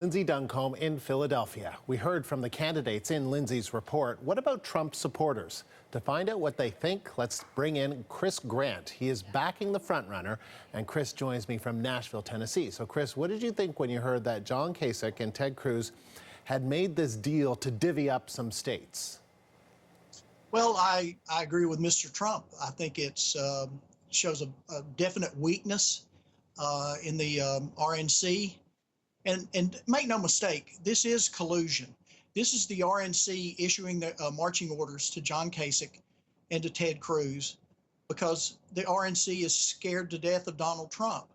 Lindsay Duncombe in Philadelphia. We heard from the candidates in Lindsay's report. What about Trump supporters? To find out what they think, let's bring in Chris Grant. He is backing the frontrunner, and Chris joins me from Nashville, Tennessee. So, Chris, what did you think when you heard that John Kasich and Ted Cruz had made this deal to divvy up some states? Well, I agree with Mr. Trump. I think it shows a definite weakness in the RNC. And make no mistake, this is collusion. This is the RNC issuing the marching orders to John Kasich and to Ted Cruz because the RNC is scared to death of Donald Trump.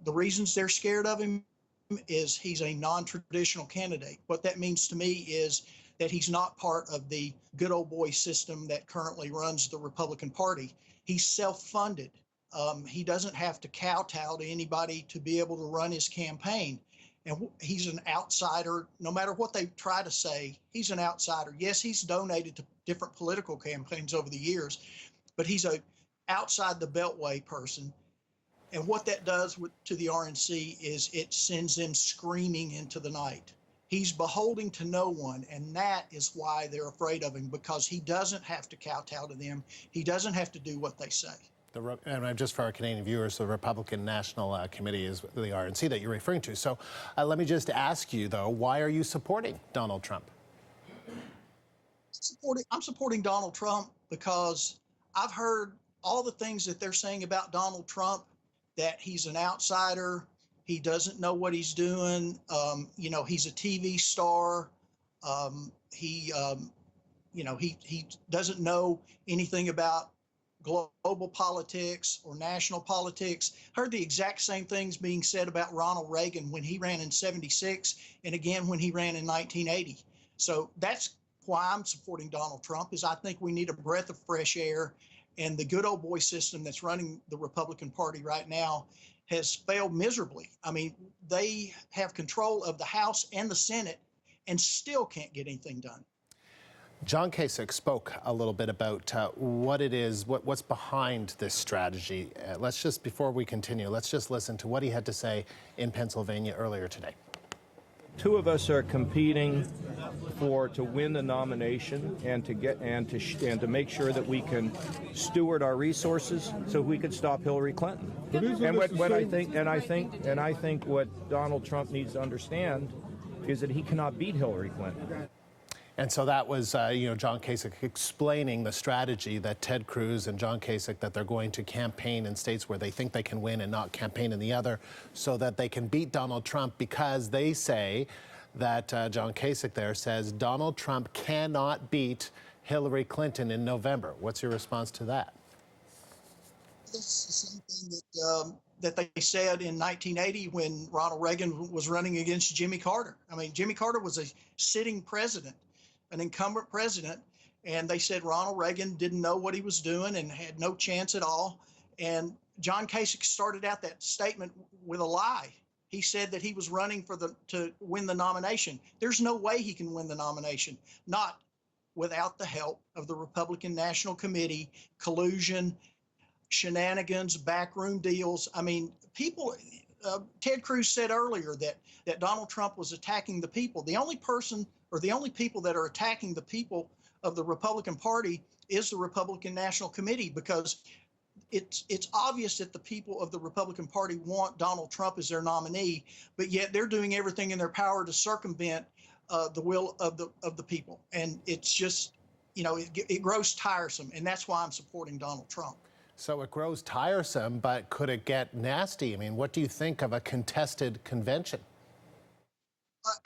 The reasons they're scared of him is he's a non-traditional candidate. What that means to me is that he's not part of the good old boy system that currently runs the Republican Party. He's self-funded. He doesn't have to kowtow to anybody to be able to run his campaign. And he's an outsider. No matter what they try to say, he's an outsider. Yes, he's donated to different political campaigns over the years, but he's a outside the beltway person. And what that does to the RNC is it sends them screaming into the night. He's beholden to no one, and that is why they're afraid of him, because he doesn't have to kowtow to them. He doesn't have to do what they say. And just for our Canadian viewers, the Republican National Committee is the RNC that you're referring to. So let me just ask you, though, why are you supporting Donald Trump? I'm supporting Donald Trump because I've heard all the things that they're saying about Donald Trump, that he's an outsider, he doesn't know what he's doing, he's a TV star, he doesn't know anything about global politics or national politics. Heard the exact same things being said about Ronald Reagan when he ran in '76 and again when he ran in 1980. So that's why I'm supporting Donald Trump, is I think we need a breath of fresh air, and the good old boy system that's running the Republican Party right now has failed miserably. I mean, they have control of the House and the Senate and still can't get anything done. John Kasich spoke a little bit about what it is, what's behind this strategy. Before we continue, let's just listen to what he had to say in Pennsylvania earlier today. Two of us are competing to win the nomination and to make sure that we can steward our resources so we could stop Hillary Clinton. And I think what Donald Trump needs to understand is that he cannot beat Hillary Clinton. And so that was, John Kasich explaining the strategy that Ted Cruz and John Kasich, that they're going to campaign in states where they think they can win and not campaign in the other, so that they can beat Donald Trump, because they say that John Kasich there says Donald Trump cannot beat Hillary Clinton in November. What's your response to that? That's the same thing that they said in 1980 when Ronald Reagan was running against Jimmy Carter. I mean, Jimmy Carter was a sitting president, an incumbent president, and they said Ronald Reagan didn't know what he was doing and had no chance at all. And John Kasich started out that statement with a lie. He said that he was running to win the nomination. There's no way he can win the nomination, not without the help of the Republican National Committee, collusion, shenanigans, backroom deals. I mean, Ted Cruz said earlier that Donald Trump was attacking the people. The only people that are attacking the people of the Republican Party is the Republican National Committee, because it's obvious that the people of the Republican Party want Donald Trump as their nominee, but yet they're doing everything in their power to circumvent the will of the people. And it's just, it grows tiresome, and that's why I'm supporting Donald Trump. So it grows tiresome, but could it get nasty? I mean, what do you think of a contested convention?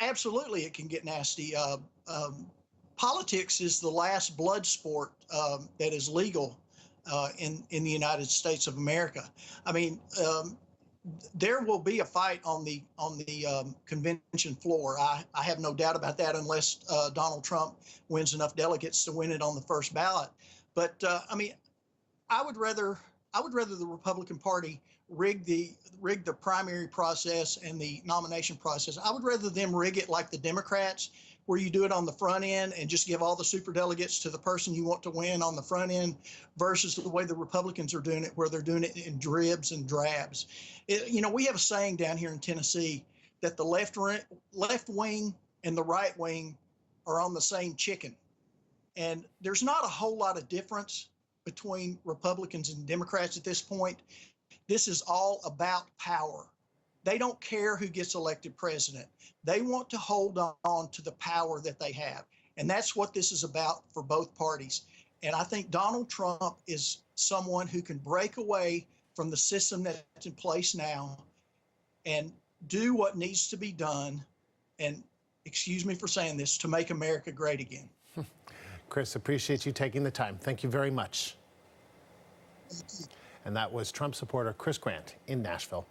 Absolutely, it can get nasty. Politics is the last blood sport that is legal in the United States of America. I mean, there will be a fight on the convention floor. I have no doubt about that, unless Donald Trump wins enough delegates to win it on the first ballot. But I would rather the Republican Party rig the primary process and the nomination process. I would rather them rig it like the Democrats, where you do it on the front end and just give all the superdelegates to the person you want to win on the front end, versus the way the Republicans are doing it, where they're doing it in dribs and drabs. We have a saying down here in Tennessee that the left wing and the right wing are on the same chicken. And there's not a whole lot of difference between Republicans and Democrats at this point. This is all about power. They don't care who gets elected president. They want to hold on to the power that they have. And that's what this is about for both parties. And I think Donald Trump is someone who can break away from the system that's in place now and do what needs to be done, and excuse me for saying this, to make America great again. Chris, appreciate you taking the time. Thank you very much. And that was Trump supporter Chris Grant in Nashville.